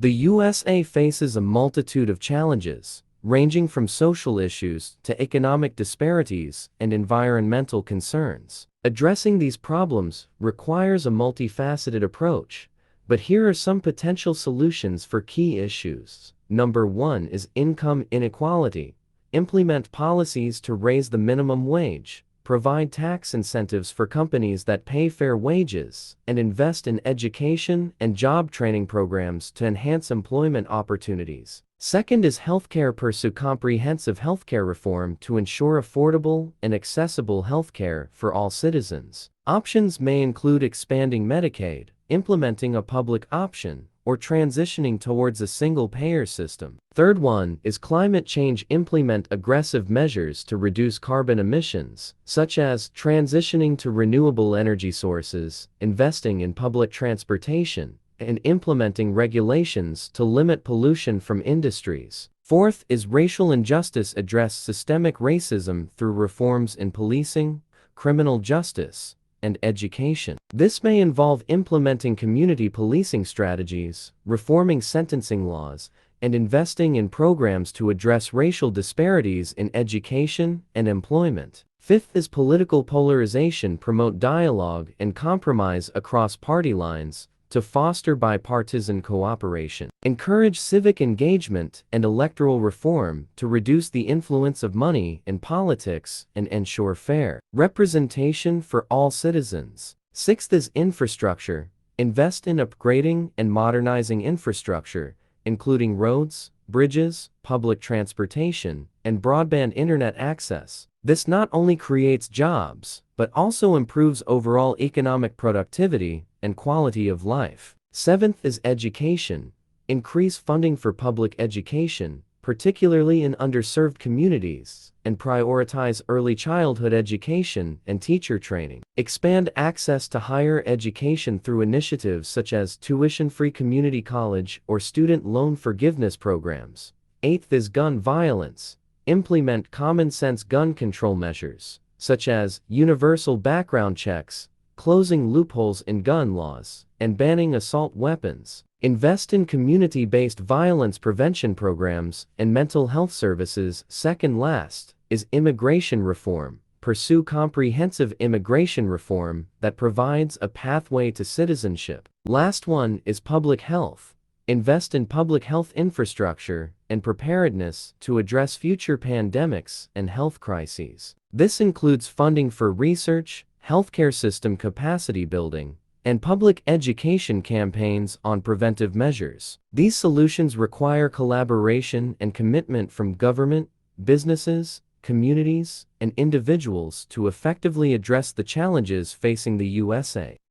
The USA faces a multitude of challenges, ranging from social issues to economic disparities and environmental concerns. Addressing these problems requires a multifaceted approach, but here are some potential solutions for key issues. Number 1 is income inequality. Implement policies to raise the minimum wage, provide tax incentives for companies that pay fair wages, and invest in education and job training programs to enhance employment opportunities. Second is healthcare. Pursue comprehensive healthcare reform to ensure affordable and accessible healthcare for all citizens. Options may include expanding Medicaid, implementing a public option, or transitioning towards a single-payer system. Third one is climate change. Implement aggressive measures to reduce carbon emissions, such as transitioning to renewable energy sources, investing in public transportation, and implementing regulations to limit pollution from industries. Fourth is racial injustice. Address systemic racism through reforms in policing, criminal justice, and education. This may involve implementing community policing strategies, reforming sentencing laws, and investing in programs to address racial disparities in education and employment. Fifth is political polarization. Promote dialogue and compromise across party lines to foster bipartisan cooperation. Encourage civic engagement and electoral reform to reduce the influence of money in politics and ensure fair representation for all citizens. Sixth is infrastructure. Invest in upgrading and modernizing infrastructure, including roads, bridges, public transportation, and broadband internet access. This not only creates jobs, but also improves overall economic productivity and quality of life. Seventh is education. Increase funding for public education, particularly in underserved communities, and prioritize early childhood education and teacher training. Expand access to higher education through initiatives such as tuition-free community college or student loan forgiveness programs. Eighth is gun violence. Implement common-sense gun control measures, such as universal background checks, closing loopholes in gun laws, and banning assault weapons. Invest in community-based violence prevention programs and mental health services. Second last is immigration reform. Pursue comprehensive immigration reform that provides a pathway to citizenship. Last one is public health. Invest in public health infrastructure and preparedness to address future pandemics and health crises. This includes funding for research, healthcare system capacity building, and public education campaigns on preventive measures. These solutions require collaboration and commitment from government, businesses, communities, and individuals to effectively address the challenges facing the USA.